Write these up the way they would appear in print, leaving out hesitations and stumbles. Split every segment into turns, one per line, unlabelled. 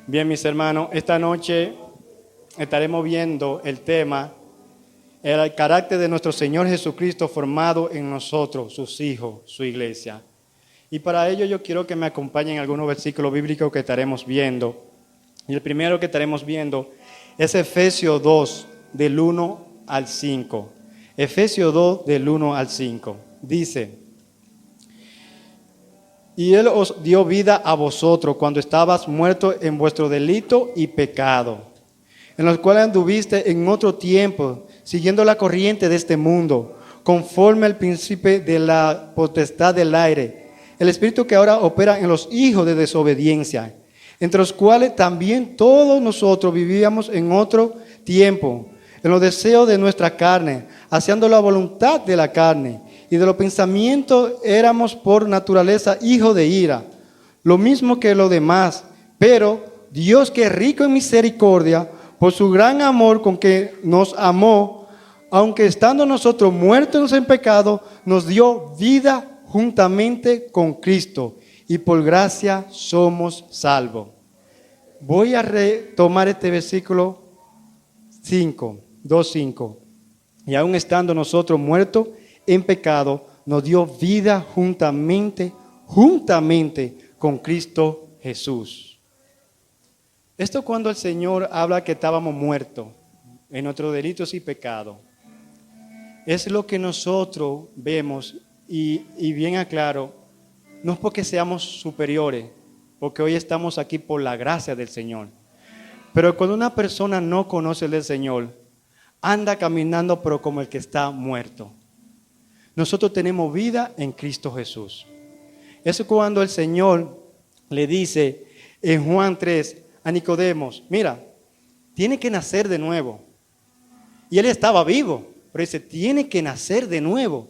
Bien, mis hermanos, esta noche estaremos viendo el tema, el carácter de nuestro Señor Jesucristo formado en nosotros, sus hijos, su iglesia. Y para ello yo quiero que me acompañen algunos versículos bíblicos que estaremos viendo. Y el primero que estaremos viendo es Efesios 2, del 1 al 5. Efesios 2, del 1 al 5. Dice: y Él os dio vida a vosotros cuando estabas muertos en vuestro delito y pecado, en los cuales anduviste en otro tiempo, siguiendo la corriente de este mundo, conforme al príncipe de la potestad del aire, el espíritu que ahora opera en los hijos de desobediencia, entre los cuales también todos nosotros vivíamos en otro tiempo, en los deseos de nuestra carne, haciendo la voluntad de la carne, y de los pensamientos éramos por naturaleza hijos de ira, lo mismo que los demás. Pero Dios, que es rico en misericordia, por su gran amor con que nos amó, aunque estando nosotros muertos en pecado, nos dio vida juntamente con Cristo, y por gracia somos salvos. Voy a retomar este versículo 2:5. Y aún estando nosotros muertos en pecado, nos dio vida juntamente con Cristo Jesús. Esto cuando el Señor habla que estábamos muertos en nuestros delitos y pecados, es lo que nosotros vemos y bien aclaro, no es porque seamos superiores, porque hoy estamos aquí por la gracia del Señor. Pero cuando una persona no conoce del Señor, anda caminando pero como el que está muerto. Nosotros tenemos vida en Cristo Jesús. Eso es cuando el Señor le dice en Juan 3 a Nicodemos: mira, tiene que nacer de nuevo. Y él estaba vivo, pero dice, tiene que nacer de nuevo.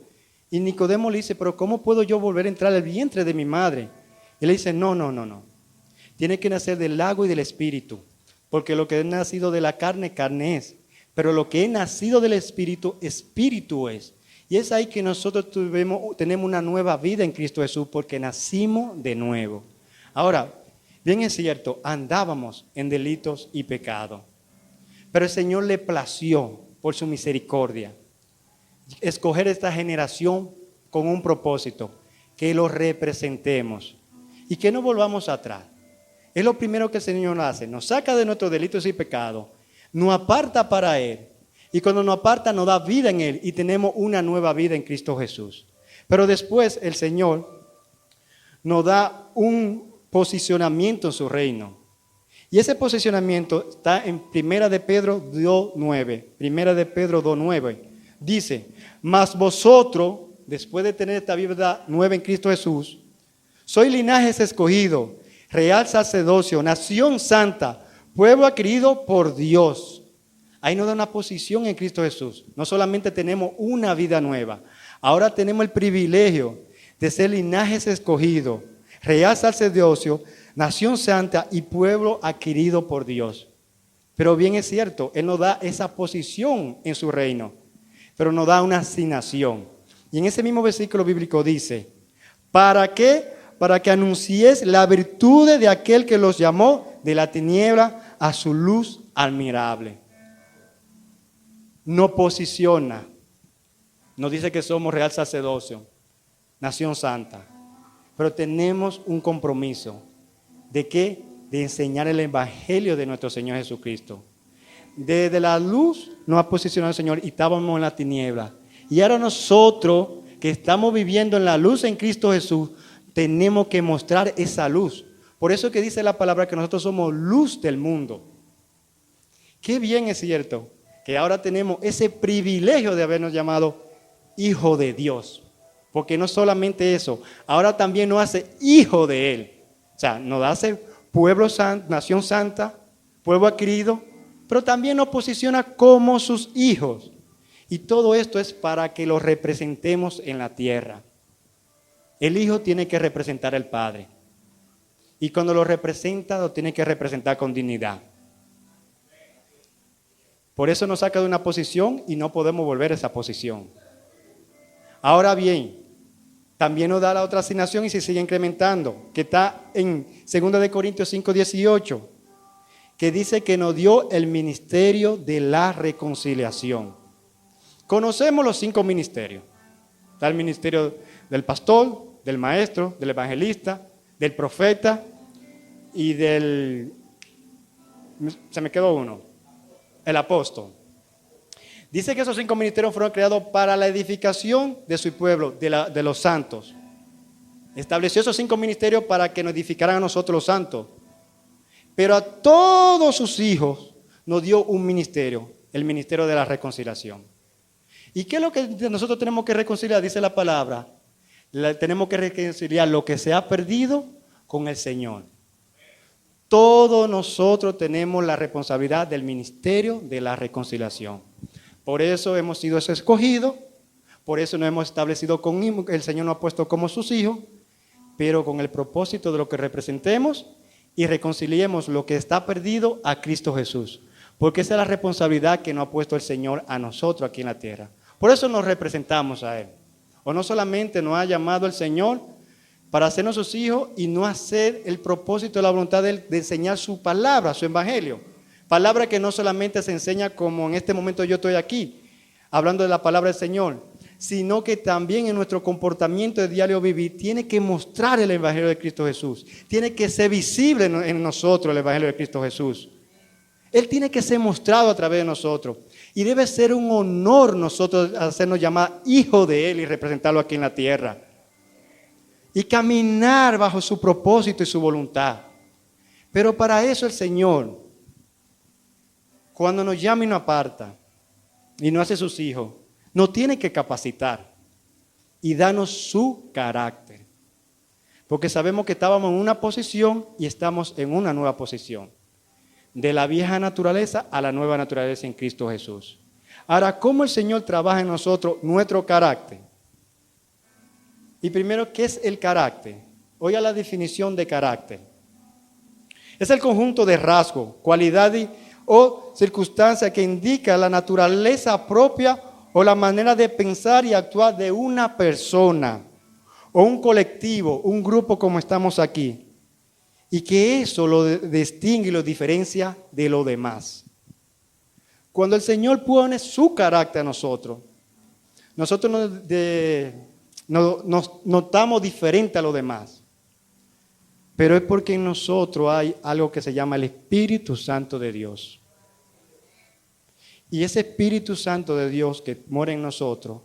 Y Nicodemo le dice, pero ¿cómo puedo yo volver a entrar al vientre de mi madre? Y le dice, no. Tiene que nacer del agua y del espíritu. Porque lo que es nacido de la carne, carne es. Pero lo que es nacido del espíritu, espíritu es. Y es ahí que nosotros tenemos una nueva vida en Cristo Jesús, porque nacimos de nuevo. Ahora, bien es cierto, andábamos en delitos y pecados, pero el Señor le plació por su misericordia escoger esta generación con un propósito, que lo representemos y que no volvamos atrás. Es lo primero que el Señor hace, nos saca de nuestros delitos y pecados, nos aparta para Él. Y cuando nos aparta, nos da vida en Él y tenemos una nueva vida en Cristo Jesús. Pero después el Señor nos da un posicionamiento en su reino. Y ese posicionamiento está en 1 de Pedro 2:9. 1 de Pedro 2:9. Dice, mas vosotros, después de tener esta vida nueva en Cristo Jesús, sois linaje escogido, real sacerdocio, nación santa, pueblo adquirido por Dios. Ahí nos da una posición en Cristo Jesús. No solamente tenemos una vida nueva, ahora tenemos el privilegio de ser linajes escogidos, real sacerdocio, nación santa y pueblo adquirido por Dios. Pero bien es cierto, Él nos da esa posición en su reino, pero nos da una asignación. Y en ese mismo versículo bíblico dice, ¿para qué? Para que anunciéis la virtud de aquel que los llamó de la tiniebla a su luz admirable. Nos posiciona, nos dice que somos real sacerdocio, nación santa, pero tenemos un compromiso. ¿De qué? De enseñar el evangelio de nuestro Señor Jesucristo. Desde la luz nos ha posicionado el Señor y estábamos en la tiniebla. Y ahora nosotros que estamos viviendo en la luz en Cristo Jesús, tenemos que mostrar esa luz. Por eso es que dice la palabra que nosotros somos luz del mundo. Qué bien es cierto que ahora tenemos ese privilegio de habernos llamado hijo de Dios. Porque no solamente eso, ahora también nos hace hijo de Él. O sea, nos hace pueblo santo, nación santa, pueblo adquirido, pero también nos posiciona como sus hijos. Y todo esto es para que lo representemos en la tierra. El hijo tiene que representar al padre. Y cuando lo representa, lo tiene que representar con dignidad. Por eso nos saca de una posición y no podemos volver a esa posición. Ahora bien, también nos da la otra asignación y se sigue incrementando, que está en 2 de Corintios 5:18. que dice que nos dio el ministerio de la reconciliación. Conocemos los 5 ministerios. Está el ministerio del pastor, del maestro, del evangelista, del profeta y se me quedó uno, el apóstol. Dice que esos 5 ministerios fueron creados para la edificación de su pueblo, de los santos. Estableció esos 5 ministerios para que nos edificaran a nosotros los santos. Pero a todos sus hijos nos dio un ministerio, el ministerio de la reconciliación. ¿Y qué es lo que nosotros tenemos que reconciliar? Dice la palabra. Tenemos que reconciliar lo que se ha perdido con el Señor. Todos nosotros tenemos la responsabilidad del ministerio de la reconciliación. Por eso hemos sido escogidos, por eso nos hemos establecido con Él, el Señor nos ha puesto como sus hijos, pero con el propósito de lo que representemos y reconciliemos lo que está perdido a Cristo Jesús. Porque esa es la responsabilidad que nos ha puesto el Señor a nosotros aquí en la tierra. Por eso nos representamos a Él. O no solamente nos ha llamado el Señor para hacernos sus hijos y no hacer el propósito de la voluntad de Él de enseñar su palabra, su evangelio. Palabra que no solamente se enseña como en este momento yo estoy aquí, hablando de la palabra del Señor, sino que también en nuestro comportamiento de diario vivir tiene que mostrar el evangelio de Cristo Jesús. Tiene que ser visible en nosotros el evangelio de Cristo Jesús. Él tiene que ser mostrado a través de nosotros. Y debe ser un honor nosotros hacernos llamar hijos de Él y representarlo aquí en la tierra. Y caminar bajo su propósito y su voluntad. Pero para eso el Señor, cuando nos llama y nos aparta y nos hace sus hijos, nos tiene que capacitar y darnos su carácter. Porque sabemos que estábamos en una posición y estamos en una nueva posición. De la vieja naturaleza a la nueva naturaleza en Cristo Jesús. Ahora, ¿cómo el Señor trabaja en nosotros nuestro carácter? Y primero, ¿qué es el carácter? Oiga la definición de carácter. Es el conjunto de rasgos, cualidades o circunstancias que indica la naturaleza propia o la manera de pensar y actuar de una persona o un colectivo, un grupo como estamos aquí. Y que eso lo distingue y lo diferencia de lo demás. Cuando el Señor pone su carácter a nosotros, nosotros nos notamos diferente a los demás. Pero es porque en nosotros hay algo que se llama el Espíritu Santo de Dios. Y ese Espíritu Santo de Dios que mora en nosotros,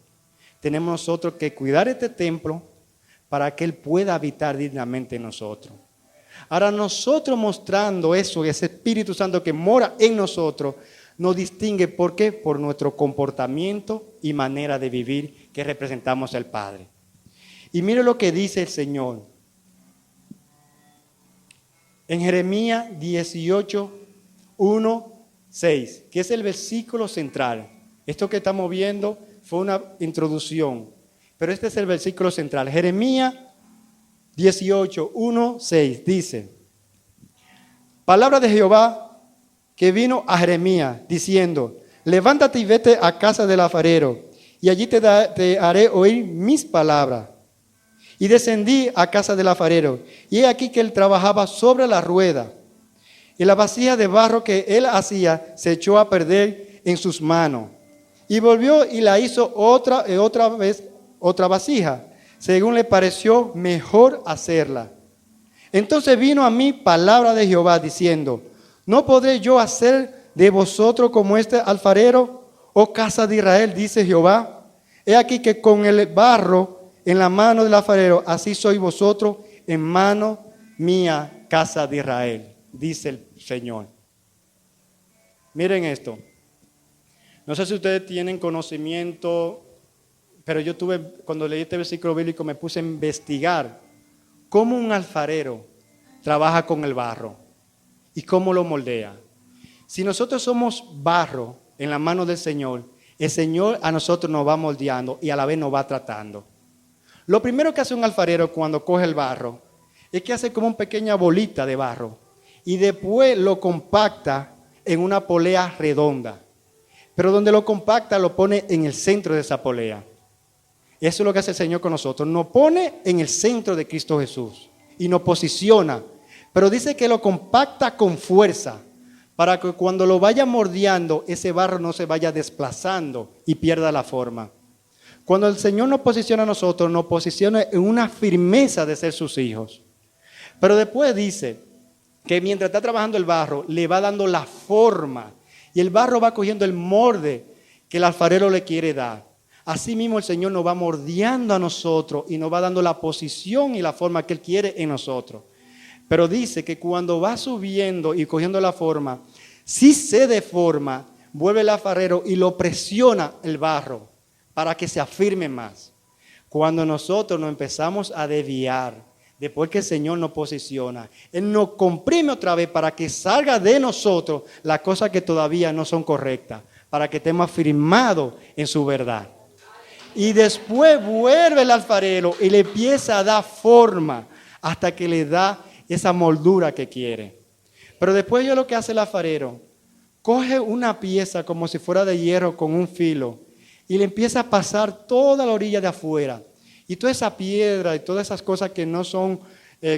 tenemos nosotros que cuidar este templo para que Él pueda habitar dignamente en nosotros. Ahora nosotros mostrando eso, ese Espíritu Santo que mora en nosotros, nos distingue. ¿Por qué? Por nuestro comportamiento y manera de vivir que representamos al Padre. Y mire lo que dice el Señor. En Jeremías 18, 1, 6, que es el versículo central. Esto que estamos viendo fue una introducción, pero este es el versículo central. Jeremías 18, 1, 6 dice: palabra de Jehová que vino a Jeremías diciendo: levántate y vete a casa del alfarero, y allí te haré oír mis palabras. Y descendí a casa del alfarero, y he aquí que él trabajaba sobre la rueda, y la vasija de barro que él hacía se echó a perder en sus manos. Y volvió y la hizo otra vez otra vasija, según le pareció mejor hacerla. Entonces vino a mí palabra de Jehová diciendo: ¿no podré yo hacer de vosotros como este alfarero, oh casa de Israel? Dice Jehová. He aquí que con el barro en la mano del alfarero, así sois vosotros en mano mía, casa de Israel, dice el Señor. Miren esto. No sé si ustedes tienen conocimiento, pero yo cuando leí este versículo bíblico, me puse a investigar cómo un alfarero trabaja con el barro y cómo lo moldea. Si nosotros somos barro en la mano del Señor, el Señor a nosotros nos va moldeando y a la vez nos va tratando. Lo primero que hace un alfarero cuando coge el barro es que hace como una pequeña bolita de barro y después lo compacta en una polea redonda. Pero donde lo compacta lo pone en el centro de esa polea. Eso es lo que hace el Señor con nosotros. Nos pone en el centro de Cristo Jesús y nos posiciona. Pero dice que lo compacta con fuerza para que cuando lo vaya mordiendo, ese barro no se vaya desplazando y pierda la forma. Cuando el Señor nos posiciona a nosotros, nos posiciona en una firmeza de ser sus hijos. Pero después dice que mientras está trabajando el barro, le va dando la forma. Y el barro va cogiendo el molde que el alfarero le quiere dar. Así mismo el Señor nos va moldeando a nosotros y nos va dando la posición y la forma que Él quiere en nosotros. Pero dice que cuando va subiendo y cogiendo la forma, si se deforma, vuelve el alfarero y lo presiona el barro para que se afirme más. Cuando nosotros nos empezamos a desviar, después que el Señor nos posiciona, Él nos comprime otra vez para que salga de nosotros las cosas que todavía no son correctas, para que estemos afirmados en su verdad. Y después vuelve el alfarero y le empieza a dar forma hasta que le da esa moldura que quiere. Pero después yo lo que hace el alfarero, coge una pieza como si fuera de hierro con un filo y le empieza a pasar toda la orilla de afuera. Y toda esa piedra y todas esas cosas que no son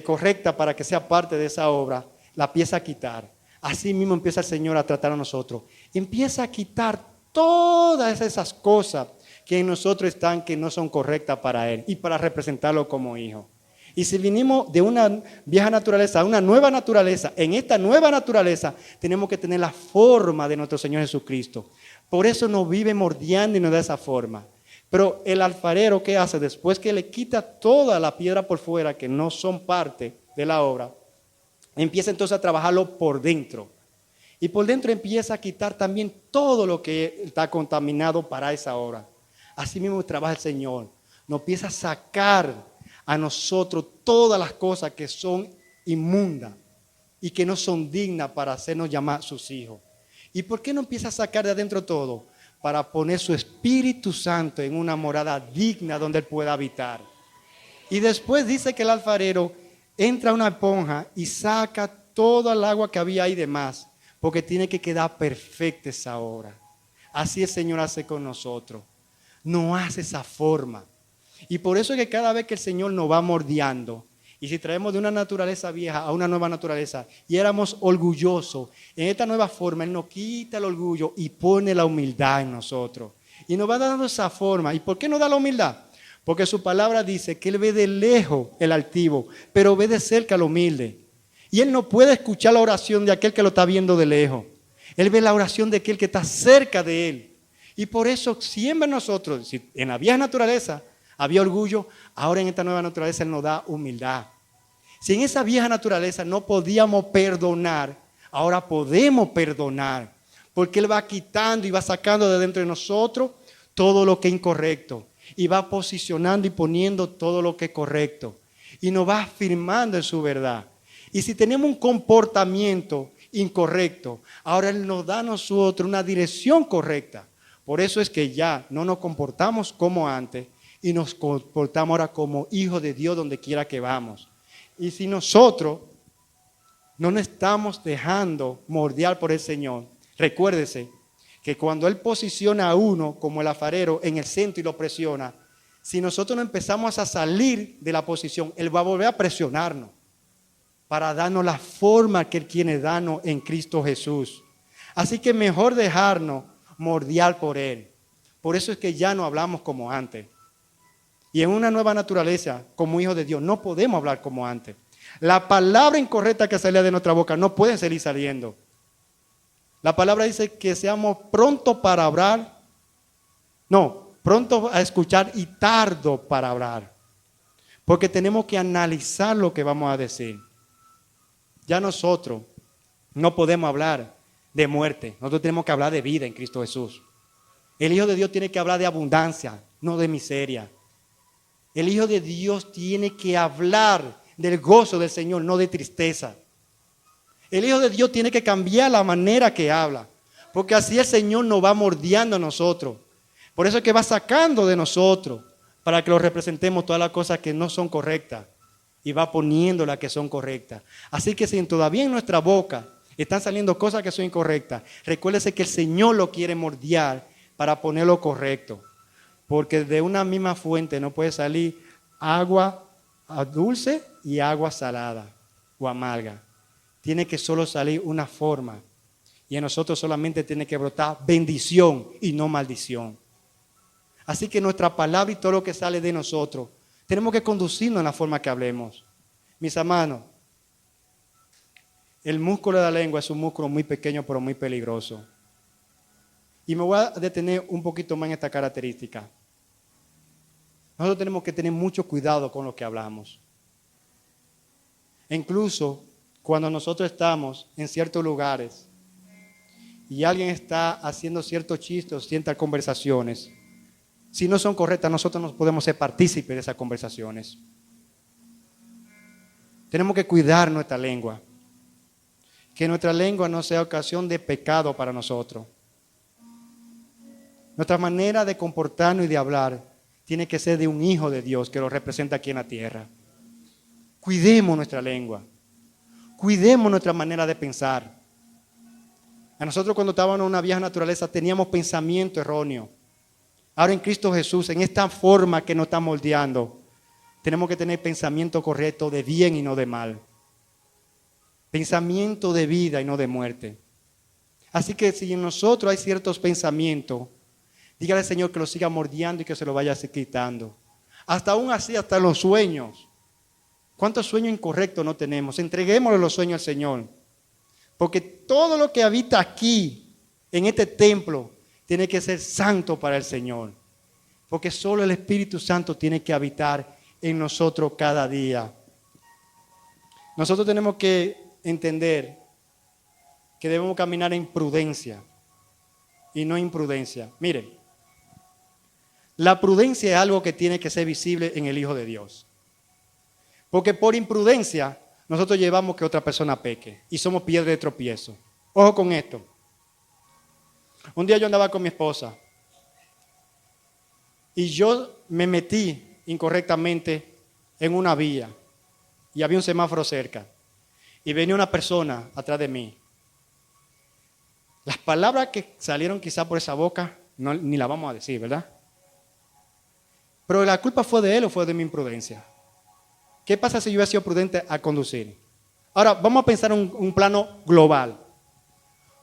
correctas para que sea parte de esa obra, la empieza a quitar. Así mismo empieza el Señor a tratar a nosotros. Empieza a quitar todas esas cosas que en nosotros están que no son correctas para Él y para representarlo como hijo. Y si vinimos de una vieja naturaleza a una nueva naturaleza, en esta nueva naturaleza tenemos que tener la forma de nuestro Señor Jesucristo. Por eso nos vive mordiendo y nos da esa forma. Pero el alfarero, ¿qué hace? Después que le quita toda la piedra por fuera, que no son parte de la obra, empieza entonces a trabajarlo por dentro. Y por dentro empieza a quitar también todo lo que está contaminado para esa obra. Así mismo trabaja el Señor. Nos empieza a sacar a nosotros todas las cosas que son inmundas y que no son dignas para hacernos llamar sus hijos. ¿Y por qué no empieza a sacar de adentro todo? Para poner su Espíritu Santo en una morada digna donde Él pueda habitar. Y después dice que el alfarero entra a una esponja y saca toda el agua que había ahí de más, porque tiene que quedar perfecta esa obra. Así el Señor hace con nosotros. No hace esa forma. Y por eso es que cada vez que el Señor nos va moldeando, y si traemos de una naturaleza vieja a una nueva naturaleza, y éramos orgullosos, en esta nueva forma Él nos quita el orgullo y pone la humildad en nosotros. Y nos va dando esa forma. ¿Y por qué nos da la humildad? Porque su palabra dice que Él ve de lejos el altivo, pero ve de cerca al humilde. Y Él no puede escuchar la oración de aquel que lo está viendo de lejos. Él ve la oración de aquel que está cerca de Él. Y por eso siempre nosotros, si en la vieja naturaleza había orgullo, ahora en esta nueva naturaleza Él nos da humildad. Si en esa vieja naturaleza no podíamos perdonar, ahora podemos perdonar. Porque Él va quitando y va sacando de dentro de nosotros todo lo que es incorrecto. Y va posicionando y poniendo todo lo que es correcto. Y nos va afirmando en su verdad. Y si tenemos un comportamiento incorrecto, ahora Él nos da a nosotros una dirección correcta. Por eso es que ya no nos comportamos como antes y nos comportamos ahora como hijos de Dios donde quiera que vamos. Y si nosotros no nos estamos dejando moldear por el Señor, recuérdese que cuando Él posiciona a uno como el alfarero en el centro y lo presiona, si nosotros no empezamos a salir de la posición, Él va a volver a presionarnos para darnos la forma que Él quiere darnos en Cristo Jesús. Así que mejor dejarnos moldear por Él. Por eso es que ya no hablamos como antes. Y en una nueva naturaleza, como hijos de Dios, no podemos hablar como antes. La palabra incorrecta que salía de nuestra boca no puede seguir saliendo. La palabra dice que seamos prontos para hablar. No, prontos a escuchar y tardo para hablar. Porque tenemos que analizar lo que vamos a decir. Ya nosotros no podemos hablar de muerte. Nosotros tenemos que hablar de vida en Cristo Jesús. El Hijo de Dios tiene que hablar de abundancia, no de miseria. El Hijo de Dios tiene que hablar del gozo del Señor, no de tristeza. El Hijo de Dios tiene que cambiar la manera que habla, porque así el Señor nos va moldeando a nosotros. Por eso es que va sacando de nosotros para que lo representemos todas las cosas que no son correctas y va poniendo las que son correctas. Así que si todavía en nuestra boca están saliendo cosas que son incorrectas, recuérdese que el Señor lo quiere moldear para ponerlo correcto. Porque de una misma fuente no puede salir agua dulce y agua salada o amarga. Tiene que solo salir una forma. Y en nosotros solamente tiene que brotar bendición y no maldición. Así que nuestra palabra y todo lo que sale de nosotros, tenemos que conducirnos en la forma que hablemos. Mis hermanos, el músculo de la lengua es un músculo muy pequeño pero muy peligroso. Y me voy a detener un poquito más en esta característica. Nosotros tenemos que tener mucho cuidado con lo que hablamos. Incluso cuando nosotros estamos en ciertos lugares y alguien está haciendo ciertos chistes o ciertas conversaciones, si no son correctas, nosotros no podemos ser partícipes de esas conversaciones. Tenemos que cuidar nuestra lengua. Que nuestra lengua no sea ocasión de pecado para nosotros. Nuestra manera de comportarnos y de hablar tiene que ser de un hijo de Dios que lo representa aquí en la tierra. Cuidemos nuestra lengua. Cuidemos nuestra manera de pensar. A nosotros cuando estábamos en una vieja naturaleza teníamos pensamiento erróneo. Ahora en Cristo Jesús, en esta forma que nos está moldeando, tenemos que tener pensamiento correcto de bien y no de mal. Pensamiento de vida y no de muerte. Así que si en nosotros hay ciertos pensamientos, dígale al Señor que lo siga moldeando y que se lo vaya quitando. Hasta aún así, hasta los sueños. ¿Cuántos sueños incorrectos no tenemos? Entreguémosle los sueños al Señor. Porque todo lo que habita aquí, en este templo, tiene que ser santo para el Señor. Porque solo el Espíritu Santo tiene que habitar en nosotros cada día. Nosotros tenemos que entender que debemos caminar en prudencia y no imprudencia. Miren, la prudencia es algo que tiene que ser visible en el Hijo de Dios. Porque por imprudencia nosotros llevamos que otra persona peque y somos piedra de tropiezo. Ojo con esto. Un día yo andaba con mi esposa y yo me metí incorrectamente en una vía y había un semáforo cerca y venía una persona atrás de mí. Las palabras que salieron quizá por esa boca ni las vamos a decir, ¿verdad? Pero la culpa fue de él o fue de mi imprudencia. ¿Qué pasa si yo hubiera sido prudente al conducir? Ahora vamos a pensar en un plano global.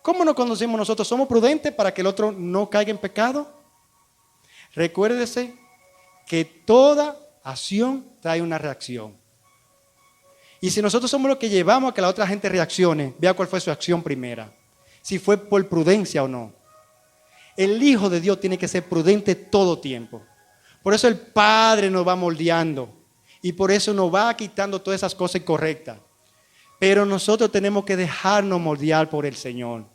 ¿Cómo nos conducimos nosotros? ¿Somos prudentes para que el otro no caiga en pecado? Recuérdese que toda acción trae una reacción. Y si nosotros somos los que llevamos a que la otra gente reaccione, vea cuál fue su acción primera. Si fue por prudencia o no. El Hijo de Dios tiene que ser prudente todo tiempo. Por eso el Padre nos va moldeando. Y por eso nos va quitando todas esas cosas incorrectas. Pero nosotros tenemos que dejarnos moldear por el Señor.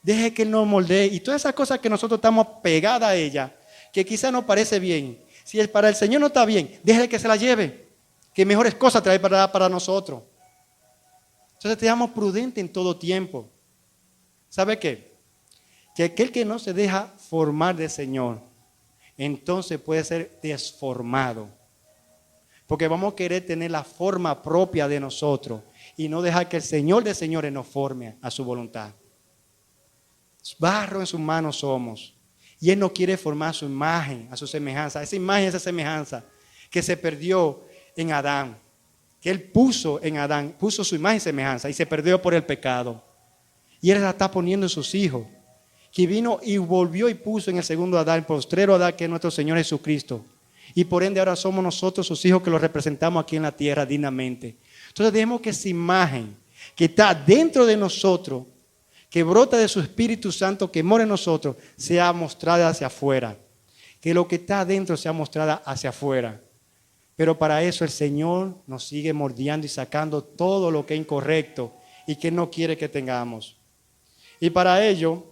Deje que Él nos moldee. Y todas esas cosas que nosotros estamos pegadas a ella, que quizás nos parece bien. Si es para el Señor no está bien, déjele que se la lleve. Que mejores cosas trae para nosotros. Entonces seamos prudentes en todo tiempo. ¿Sabe qué? Que aquel que no se deja formar del Señor, entonces puede ser desformado. Porque vamos a querer tener la forma propia de nosotros y no dejar que el Señor de señores nos forme a su voluntad. Barro en sus manos somos. Y Él no quiere formar su imagen, a su semejanza. Esa imagen, esa semejanza que se perdió en Adán. Que Él puso en Adán, puso su imagen y semejanza y se perdió por el pecado. Y Él la está poniendo en sus hijos. Que vino y volvió y puso en el segundo Adán, el postrero Adán, que es nuestro Señor Jesucristo. Y por ende ahora somos nosotros sus hijos que los representamos aquí en la tierra dignamente. Entonces dejemos que esa imagen que está dentro de nosotros, que brota de su Espíritu Santo, que mora en nosotros, sea mostrada hacia afuera. Que lo que está adentro sea mostrada hacia afuera. Pero para eso el Señor nos sigue moldeando y sacando todo lo que es incorrecto y que no quiere que tengamos. Y para ello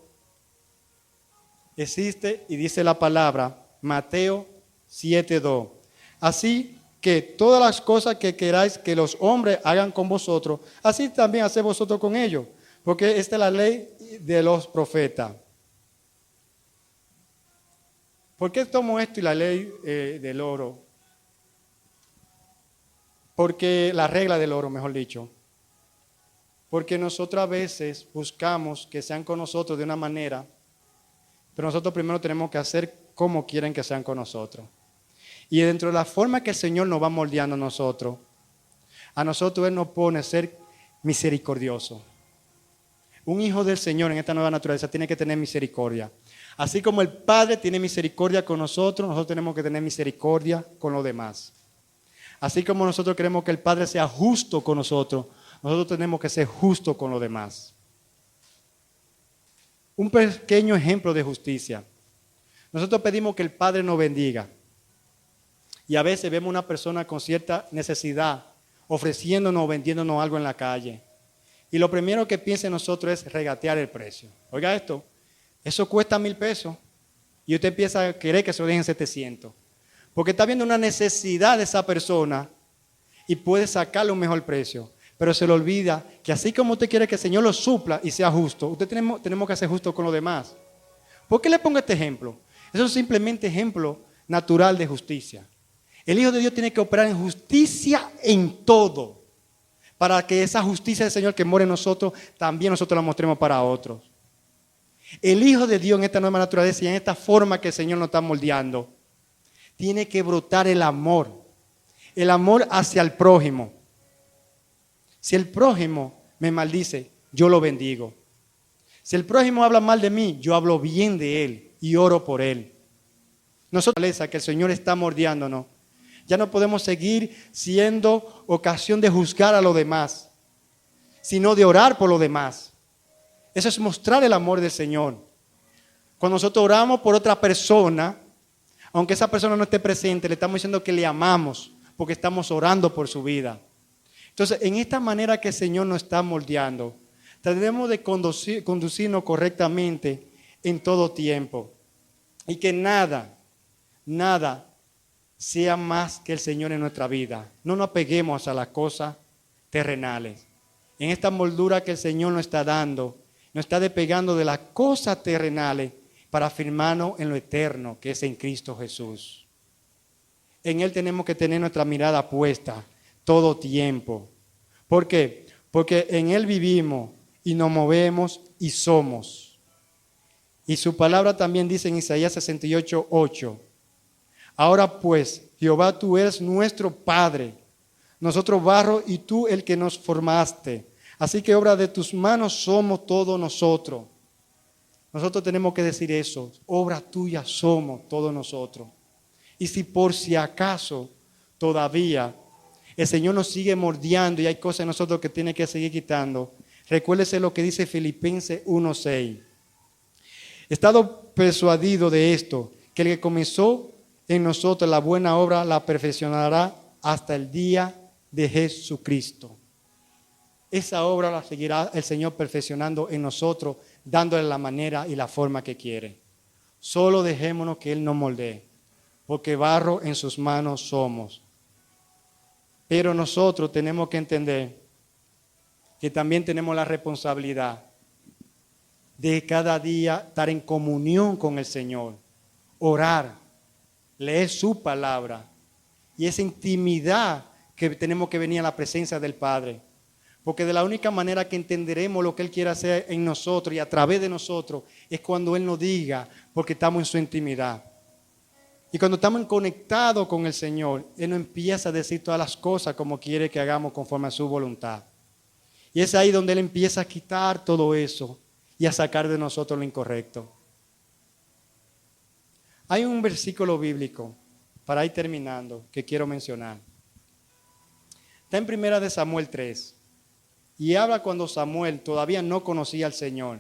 existe y dice la palabra, Mateo 7:2. Así que todas las cosas que queráis que los hombres hagan con vosotros, así también haced vosotros con ellos. Porque esta es la ley de los profetas. ¿Por qué tomo esto y la ley del oro? Porque la regla del oro, mejor dicho. Porque nosotros a veces buscamos que sean con nosotros de una manera, pero nosotros primero tenemos que hacer como quieren que sean con nosotros. Y dentro de la forma que el Señor nos va moldeando a nosotros Él nos pone a ser misericordioso. Un hijo del Señor en esta nueva naturaleza tiene que tener misericordia. Así como el Padre tiene misericordia con nosotros, nosotros tenemos que tener misericordia con los demás. Así como nosotros queremos que el Padre sea justo con nosotros, nosotros tenemos que ser justos con los demás. Un pequeño ejemplo de justicia. Nosotros pedimos que el Padre nos bendiga. Y a veces vemos una persona con cierta necesidad ofreciéndonos o vendiéndonos algo en la calle. Y lo primero que piensa en nosotros es regatear el precio. Oiga esto, eso cuesta 1,000 pesos y usted empieza a querer que se lo dejen 700. Porque está viendo una necesidad de esa persona y puede sacarle un mejor precio. Pero se le olvida que así como usted quiere que el Señor lo supla y sea justo, usted tenemos que ser justos con los demás. ¿Por qué le pongo este ejemplo? Eso es simplemente ejemplo natural de justicia. El Hijo de Dios tiene que operar en justicia en todo, para que esa justicia del Señor que mora en nosotros, también nosotros la mostremos para otros. El Hijo de Dios en esta nueva naturaleza y en esta forma que el Señor nos está moldeando, tiene que brotar el amor hacia el prójimo. Si el prójimo me maldice, yo lo bendigo. Si el prójimo habla mal de mí, yo hablo bien de él y oro por él. Nosotros, que el Señor está moldeándonos, ya no podemos seguir siendo ocasión de juzgar a los demás, sino de orar por los demás. Eso es mostrar el amor del Señor. Cuando nosotros oramos por otra persona, aunque esa persona no esté presente, le estamos diciendo que le amamos, porque estamos orando por su vida. Entonces, en esta manera que el Señor nos está moldeando, tenemos de conducirnos correctamente en todo tiempo. Y que nada sea más que el Señor en nuestra vida. No nos apeguemos a las cosas terrenales. En esta moldura que el Señor nos está dando, nos está despegando de las cosas terrenales para afirmarnos en lo eterno, que es en Cristo Jesús. En Él tenemos que tener nuestra mirada puesta todo tiempo. ¿Por qué? Porque en Él vivimos y nos movemos y somos. Y su palabra también dice en Isaías 68:8. Ahora pues, Jehová, tú eres nuestro Padre, nosotros barro y tú el que nos formaste. Así que obra de tus manos somos todos nosotros. Nosotros tenemos que decir eso, obra tuya somos todos nosotros. Y si por si acaso todavía el Señor nos sigue mordiendo y hay cosas en nosotros que tiene que seguir quitando, recuérdese lo que dice Filipenses 1:6. He estado persuadido de esto, que el que comenzó en nosotros la buena obra la perfeccionará hasta el día de Jesucristo. Esa obra la seguirá el Señor perfeccionando en nosotros, dándole la manera y la forma que quiere. Solo dejémonos que Él nos moldee, porque barro en sus manos somos. Pero nosotros tenemos que entender que también tenemos la responsabilidad de cada día estar en comunión con el Señor, orar, leer su palabra y esa intimidad que tenemos que venir a la presencia del Padre. Porque de la única manera que entenderemos lo que Él quiere hacer en nosotros y a través de nosotros es cuando Él nos diga, porque estamos en su intimidad. Y cuando estamos conectados con el Señor, Él nos empieza a decir todas las cosas como quiere que hagamos conforme a su voluntad. Y es ahí donde Él empieza a quitar todo eso y a sacar de nosotros lo incorrecto. Hay un versículo bíblico, para ir terminando, que quiero mencionar. Está en 1 Samuel 3. Y habla cuando Samuel todavía no conocía al Señor.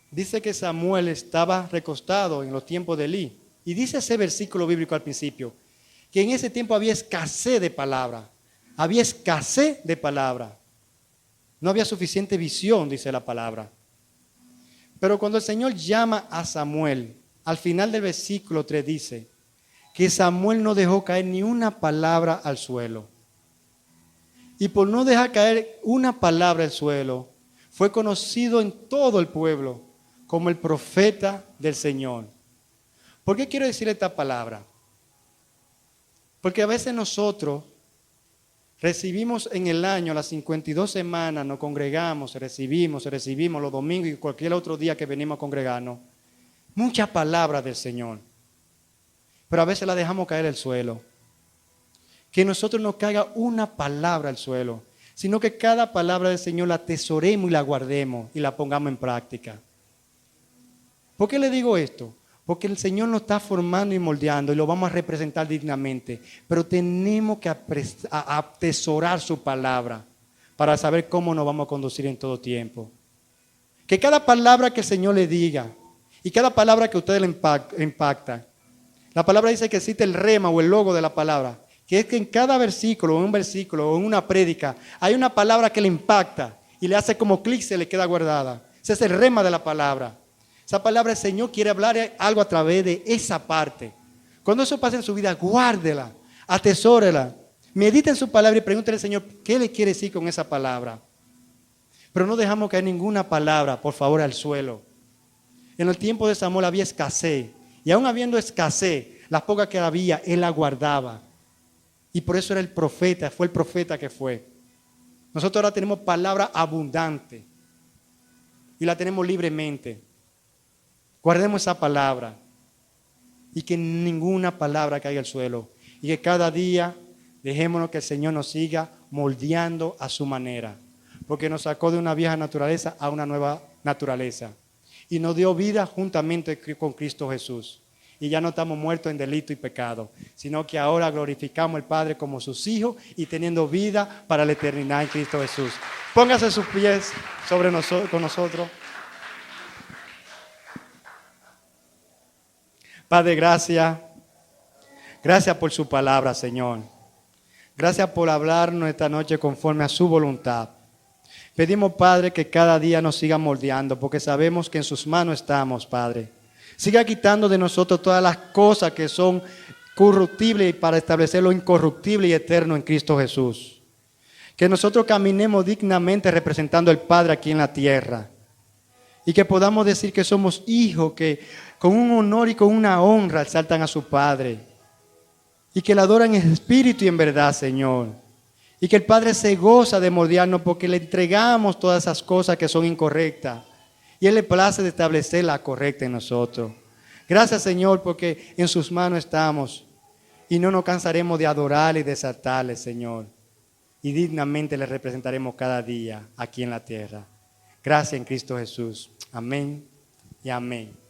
Dice que Samuel estaba recostado en los tiempos de Elí. Y dice ese versículo bíblico al principio, que en ese tiempo había escasez de palabra. Había escasez de palabra. No había suficiente visión, dice la palabra. Pero cuando el Señor llama a Samuel, al final del versículo 3 dice que Samuel no dejó caer ni una palabra al suelo. Y por no dejar caer una palabra al suelo, fue conocido en todo el pueblo como el profeta del Señor. ¿Por qué quiero decir esta palabra? Porque a veces nosotros recibimos en el año, las 52 semanas, nos congregamos, recibimos los domingos y cualquier otro día que venimos a congregarnos, muchas palabras del Señor. Pero a veces la dejamos caer al suelo. Que nosotros nos caiga una palabra al suelo. sino que cada palabra del Señor la atesoremos y la guardemos y la pongamos en práctica. ¿Por qué le digo esto? Porque el Señor nos está formando y moldeando y lo vamos a representar dignamente, pero tenemos que atesorar su palabra para saber cómo nos vamos a conducir en todo tiempo. Que cada palabra que el Señor le diga y cada palabra que usted le impacta, la palabra dice que existe el rema o el logo de la palabra, que es que en cada versículo, en un versículo o en una prédica, hay una palabra que le impacta y le hace como clic, se le queda guardada. Ese es el rema de la palabra. Esa palabra el Señor quiere hablar algo a través de esa parte. Cuando eso pase en su vida, guárdela, atesórela, medita en su palabra y pregúntele al Señor qué le quiere decir con esa palabra. Pero no dejamos caer ninguna palabra, por favor, al suelo. En el tiempo de Samuel había escasez, y aún habiendo escasez, las pocas que había, él la guardaba. Y por eso era el profeta, fue el profeta que fue. Nosotros ahora tenemos palabra abundante y la tenemos libremente. Guardemos esa palabra y que ninguna palabra caiga al suelo y que cada día dejémonos que el Señor nos siga moldeando a su manera, porque nos sacó de una vieja naturaleza a una nueva naturaleza y nos dio vida juntamente con Cristo Jesús. Y ya no estamos muertos en delito y pecado, sino que ahora glorificamos al Padre como sus hijos y teniendo vida para la eternidad en Cristo Jesús. Póngase sus pies sobre con nosotros. Padre, gracias. Gracias por su palabra, Señor. Gracias por hablarnos esta noche conforme a su voluntad. Pedimos, Padre, que cada día nos siga moldeando, porque sabemos que en sus manos estamos, Padre. Siga quitando de nosotros todas las cosas que son corruptibles para establecer lo incorruptible y eterno en Cristo Jesús. Que nosotros caminemos dignamente representando al Padre aquí en la tierra. Y que podamos decir que somos hijos que con un honor y con una honra exaltan a su Padre. Y que le adoran en espíritu y en verdad, Señor. Y que el Padre se goza de moldearnos porque le entregamos todas esas cosas que son incorrectas. Y Él le place de establecer la correcta en nosotros. Gracias, Señor, porque en sus manos estamos. Y no nos cansaremos de adorarle y de exaltarle, Señor. Y dignamente le representaremos cada día aquí en la tierra. Gracias en Cristo Jesús. Amén y amén.